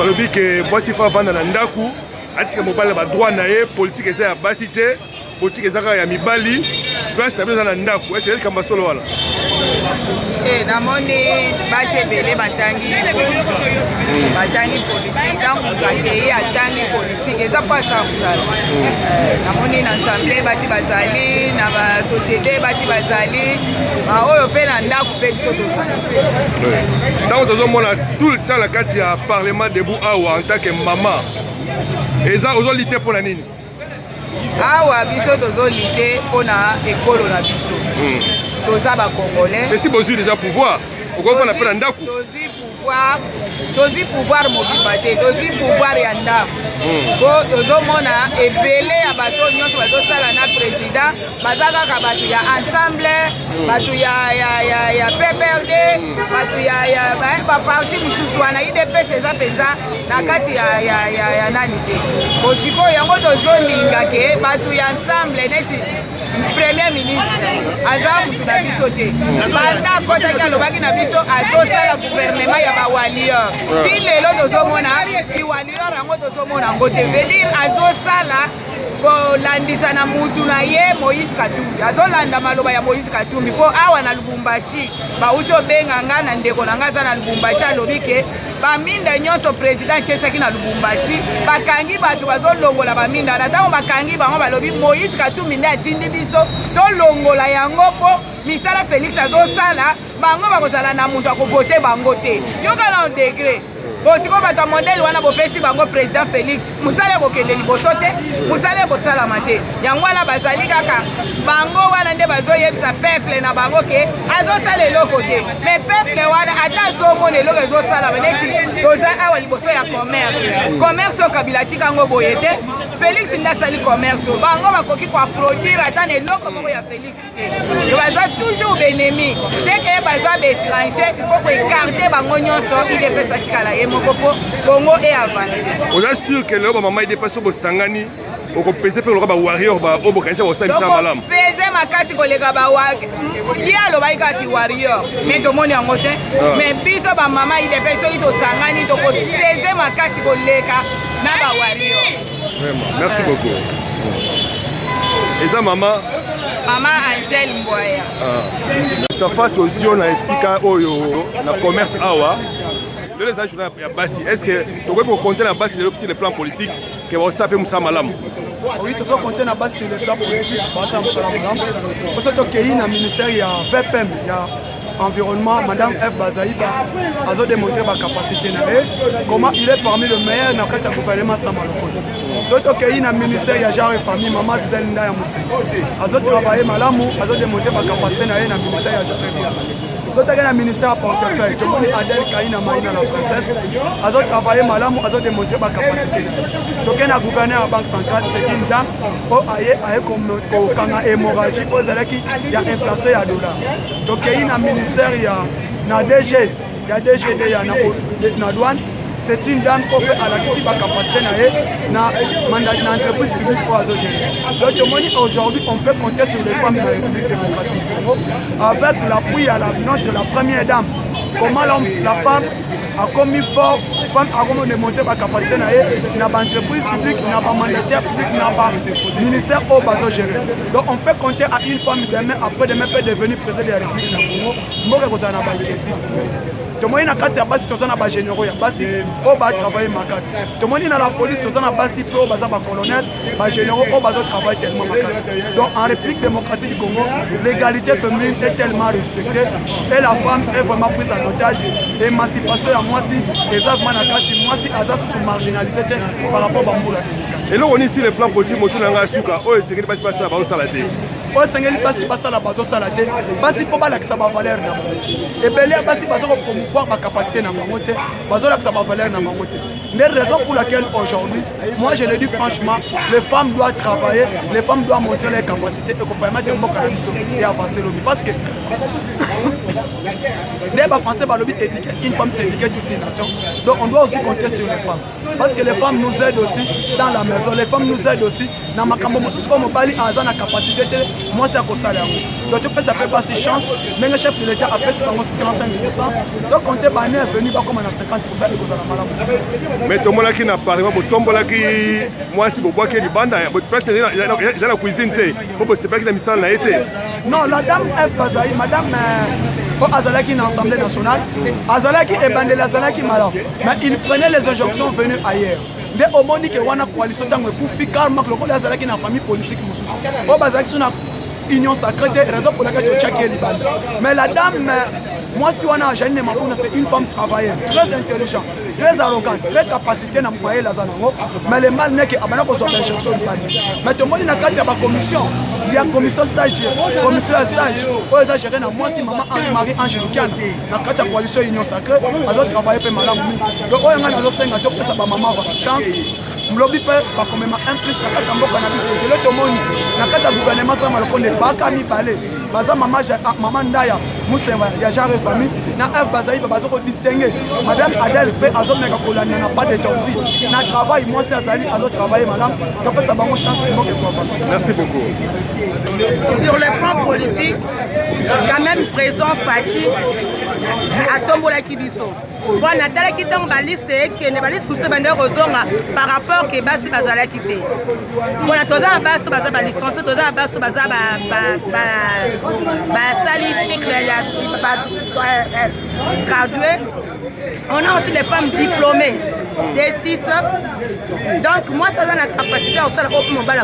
balobi ke mwasi fa vanda na ndaku atika mobali ba droit na ye politique eza ya basi te politique eza ya mibali place na beza na ndaku est-ce que kamba solo wala namoni basi ebele batangi politique donc moto akei atangi politique eza mpasa kosala namoni na ensemble basi bazali na basociété basi bazali oyo mpe na ndaku mpe biso tozali ntango tozomona tout le temps na kati ya parlement debout awa en tant que mama eza ozolite mpo na nini awa biso tozolite mpo na ekolo na biso toza bacongolais esi bozwi déjà pouvoir okovanda mpe na ndaku tozwi pouvoir mobimba te tozwi pouvoir ya ndako po tozomona ebele ya bato nyonso bazosala na président baza kaka bato ya ensemble bato ya PPRD bato ya baparti mosusu wana idps eza mpenza na kati ya nani te osikoyo yango tozolinga ke bato ya ensemble neti premier ministre aza mutu na biso te banda akotaki alobaki na biso azosala gouvernement ya bawalior ti lelo tozomona kiwalior yango tozomona yango te venir azosala kolandisa na mutu na ye Moïse Katumbi azolanda maloba ya Moïse Katumbi mpo awa na Lubumbashi bauti obenga nga na ndeko na nga aza na Lubumbashi alobi ke baminda nyonso président tiesaki na Lubumbashi bakangi bato bazolongola baminda na ntango bakangi bango balobi Moïse Katumbi nde atindi biso tolongola yango mpo misala Félix azosala bango bakozala na mutu akovote bango te yokala en degré bosiko bato ya modele wana bopesi bango président Félix mosala ekokende liboso te mosala ekosalama te yango wana bazali kaka bango wana nde bazoyebisa peuple na bango ke azosala eloko te mais peuple wana ata azomona eloko ezosalama neti toza awa liboso ya commerce oyo Kabila tika yango boye te Félix nde asali commerce bango bakoki koaproduire ata na eloko moko ya Félix te baza toujours benemi seke baza baétranger il faut koekarte bango nyonso idepesa tikala ye Congo est avancé. On est sûr que le maman est dépassé au Sangani. On peut peser pour le rabat warrior au Bokanisa au Sangani. On peut peser ma casse pour les rabat warrior. Il y a le baïka qui warrior. Mais tout le monde est en côté. Mais biso ba maman il dépasse au Sangani. Donc on peser ma casse pour les cas na ba warrior. Vraiment. Merci beaucoup. Et ça maman. Maman Angèle Mboya. Ça fait aussi on a ici oyo na commerce awa. Les agents ya basi est-ce que tu peux compter la base sur le plan politique que WhatsApp Moussa Malam oui tu peux compter la base sur le plan politique Moussa Malam parce que tu es dans ministère il y a VPM il y a environnement madame F Bazaïba a démontré sa capacité comment il est parmi le meilleur dans le gouvernement Samaloko surtout qu'il y a un ministère il y a genre famille maman Zelinda ya Moussa a travaillé malamu a démontré sa capacité dans le ministère il y a genre surtout qu'il y a un ministère à portefeuille tout le monde Adèle Kaina Maïna la princesse a travaillé malamu a démontré sa capacité donc il y a un gouverneur à la banque centrale c'est une dame comme quand hémorragie il y a inflation il y a dollar donc il y a un ministère il y a un DG il y a DGD il y a une douane c'est une dame qui a la capacité dans l'entreprise publique pour gérer. Donc aujourd'hui, on peut compter sur les femmes de la République démocratique du Congo avec l'appui à notre la première dame. Comment la femme a commis fort, la femme a démontré sa capacité dans l'entreprise publique, dans le mandataire public, dans le ministère au bateau géré. Donc on peut compter à une femme demain, après demain peut devenir président de la République du Congo. Moi, je suis tout le monde a kati ya basi tozana ba généraux ya basi o ba travailler makasi tout le monde na la police tozana basi pro baza ba colonel ba généraux o baza travailler tellement makasi donc en République démocratique du Congo l'égalité féminine est tellement respectée et la femme est vraiment prise en otage émancipation ya mwasi exactement na kati mwasi aza sous marginalisé par rapport à mbula et là on est sur le plan politique motuna nga suka o esengeli basi basi ba osala te o esengeli basi basala bazo sala te basi po balakisa ba valeur na ebele basi bazo promouvoir ma capacité dans ma montée, ça va valer dans ma montée. Les raisons pour lesquelles aujourd'hui, moi je le dis franchement, les femmes doivent travailler, les femmes doivent montrer leurs capacités et qu'on permette de et avancer le but. Parce que les Français, une femme c'est éduquée toute une nation, donc on doit aussi compter sur les femmes. parce que les femmes nous aident aussi dans la maison, les femmes nous aident aussi dans ma cambo mosusu comme mobali aza na capacité te moi c'est à kosala yango donc tu peux ça peut passer chance mais le chef de l'État après c'est vraiment 35% donc compter bané est venu ba comme na 50% et kozala malamu mais tout le monde qui n'a pas exemple tombola qui moi si bobo qui libanda presque ils la cuisine te pour c'est pas qui na misala na été non la dame F Bazaï madame Azalaki dans l'Assemblée nationale, Azalaki et Bandel Azalaki malade. Mais il prenait les injonctions venues ailleurs. Dès au moment que wana coalition dans le coup, calme que le Azalaki dans la famille politique mususu. Au Bazaki sur une union sacrée, raison pour laquelle tu checkes les bandes. Mais la dame, moi si wana Janine Mapuna, c'est une femme travailleuse, très intelligente, très arrogante, très capacité dans le la zanango. Mais le mal n'est que abana ko soit injonction de bande. Mais tout le monde n'a qu'à dire commission. Il y a commission sage, commission sage. Pour les gérer na moi si maman Marie Angélique na kati coalition union sacrée, azo travailler pe malamu. Donc on a azo senga to pesa ba maman chance. Mlobi pe ba quand même un plus na kati mboka na biso. De l'autre monde na kati gouvernement ça malokonde ba kami balé. Baza maman Ndaya Mousseva ya genre famille na F Bazaï bazo ko distinguer. Madame Adèle pe azo meka kolania na pas de torti. Na travail moi c'est Azali azo travailler madame. Donc ça ba mo chance mo que pour avancer. Merci beaucoup. Sur le plan politique, quand même présent Fati à Tombola Kibiso. Bon, Nathalie qui est en baliste et qui est en baliste pour se vendre par rapport à Bassi Bazala Kité. Bon, la toza basse baza ba licence, toza basse baza ba sali cycle ya gradué. On a aussi les femmes diplômées des 6. Donc moi ça a la capacité à faire au mobile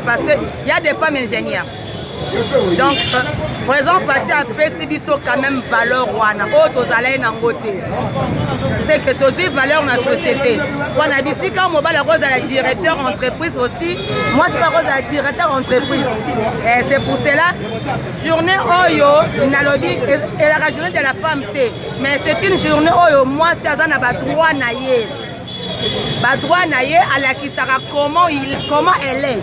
parce que il y a des femmes ingénieurs. Donc présent Fati a PCBiso quand même valeur wana auto zalay nangote. C'est que tozi valeur dans la société. On a dit si quand mobile rose à la directeur entreprise aussi, moi c'est pas rose à la directeur entreprise. Et c'est pour cela journée Oyo nalobi et la journée de la femme T. Mais c'est une journée Oyo moi c'est à ba droit naie. Ba droit naie à la qui sera comment elle est.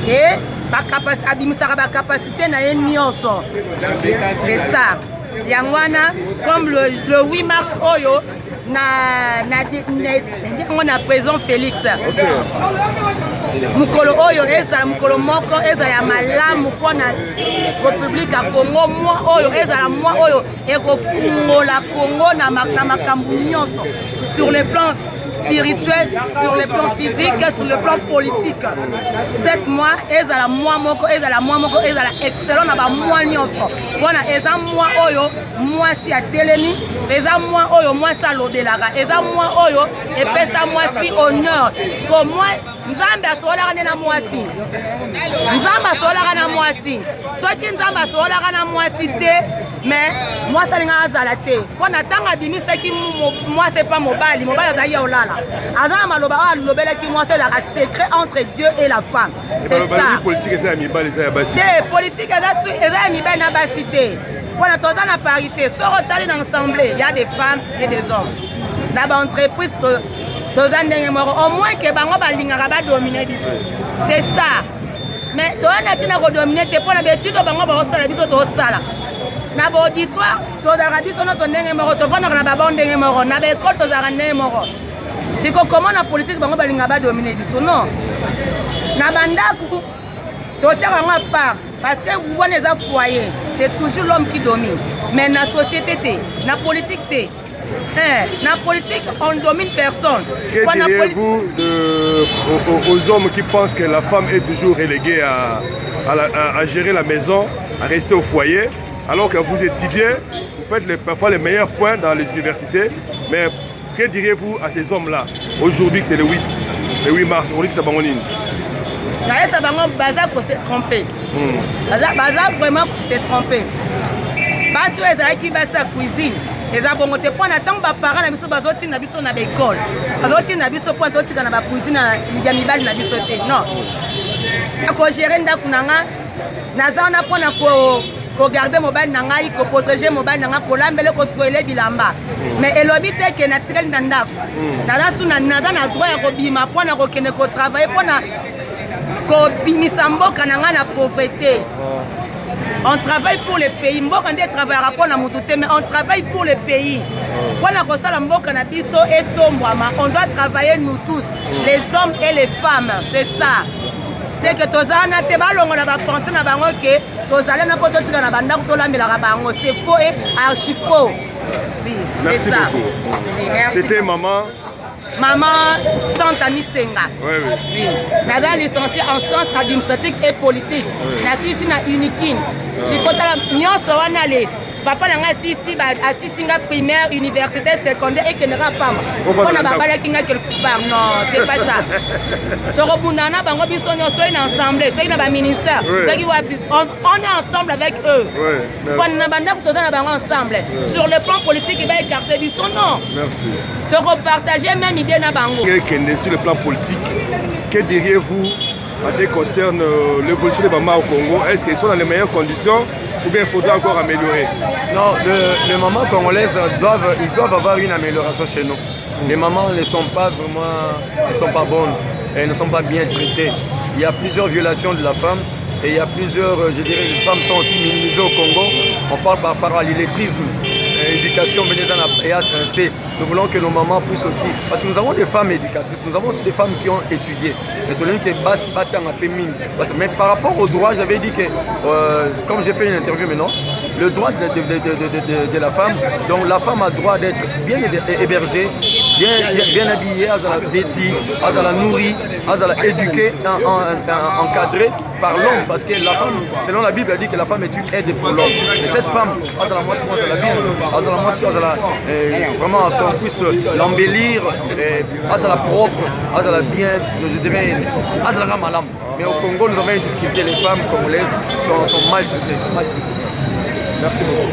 Et la capacité na nyonso. C'est ça. Yangwana comme le 8 mars Oyo on a présent Félix. Mukolo Oyo eza mukolo moko eza ya malamu pona République ya Congo moi Oyo eza la moi Oyo ekofungola Congo na makambu nyonso sur le plan spirituel, sur le plan physique, sur le plan politique. 7 mois, ils ont la moi moko, ils ont la moi moko, ils ont la excellent na ba moi nyonso. Voilà, ils ont moi oyo, moi si à Télémi, ils ont moi oyo, moi ça l'odelara, ils ont moi oyo, et puis ça moi si honneur. Comme moi, Nzambe asola na moi si. Nzambe asola na moi si. Soki Nzambe asola na moi si te, mais moi ça n'enga azala te. Pour natanga bimi seki moi c'est pas mobile, mobile azaya olala. Azana maloba lobela ki moi c'est la secret entre Dieu et la femme. C'est ça. Politique c'est amibale c'est basi. C'est politique c'est amibale na basi te. Pour natanga na parité, so rotali dans l'assemblée, il y a des femmes et des hommes. Dans l'entreprise au moins que bango balingaka ba dominer biso. C'est ça. Mais toi na tina ko dominer te pour na betude bango ba osala biso to osala. Na ba auditoire to za biso no ndenge moko to vana na ba ndenge moko na ba école to za ndenge moko. Siko comment na politique bango balingaka ba dominer biso non. Na bandaku to tia bango à part parce que vous voyez les foyers, c'est toujours l'homme qui domine. Mais na société te, na politique te. Dans la politique, on ne domine personne. Que diriez-vous aux hommes qui pensent que la femme est toujours reléguée à gérer la maison, à rester au foyer, alors que vous étudiez, vous faites parfois les meilleurs points dans les universités, mais que diriez-vous à ces hommes-là, aujourd'hui que c'est le 8 mars, on dit que c'est Bangonine? Ça va pour se tromper. Ça va vraiment pour se tromper. Parce que qui va sa cuisine. Les abonnés te prennent tant de parents na biso bazoti na biso na l'école. Bazoti na biso point d'autres na ba cuisine ya mibali na biso te. Non. Ko gérer ndaku nanga naza na pona ko garder mobile nanga ko protéger mobile nanga ko lambele ko spoiler bilamba. Mais elobi te ke na tikali na ndaku. Naza suna naza na droit ya ko bima pona ko kene ko travailler pona ko bimisa mboka nanga na pauvreté. On travaille pour le pays. Mais on travaille pour le pays. Wana kosala mboka na biso etombwama, on doit travailler nous tous, les hommes et les femmes, c'est ça. C'est que tozana te balongo na ba penser na bango que tozala na poto tika na banda ko lambela bango, c'est faux et archi faux. Oui, merci ça. beaucoup. Oui, merci. C'était maman Santani Senga. Oui. Naza licencié en sciences administratiques et politiques. Nasi ici na Unikin. Sikotala nyonso wana le papa nanga sisi ba asisinga primaire, université, secondaire et kenera pamba. Ona babala kinga quelque part. Non, c'est pas ça. Toro bunana bango biso nyonso ina ensemble, c'est na ba ministère. C'est qui on est ensemble avec eux. Quand na banda kutozana bango ensemble. Sur le plan politique, il va écarter biso non. Merci. De repartager même idée na bango. Sur le plan politique, que diriez-vous en ce qui concerne l'évolution des mamans au Congo? Est-ce qu'ils sont dans les meilleures conditions ou bien il faudra encore améliorer? Non, les mamans congolaises doivent avoir une amélioration chez nous. Les mamans ne sont pas vraiment, elles sont pas bonnes, elles ne sont pas bien traitées. Il y a plusieurs violations de la femme. Et il y a plusieurs, je dirais, les femmes sont aussi minimisées au Congo. On parle par rapport à l'illettrisme, l'éducation, nous voulons que nos mamans puissent aussi. Parce que nous avons des femmes éducatrices, nous avons aussi des femmes qui ont étudié. Mais par rapport au droit, j'avais dit que, comme j'ai fait une interview maintenant, le droit de la femme, donc la femme a le droit d'être bien hébergée, bien habillée, à la vêtie, à la nourrie, à la éduquée, encadrée par l'homme, parce que la femme, selon la Bible, elle dit que la femme est une aide pour l'homme. Et cette femme, vraiment qu'on puisse l'embellir, la propre, la bien, je dirais, la malam. Mais au Congo, nous avons une difficulté, les femmes congolaises sont maltraitées. Merci beaucoup.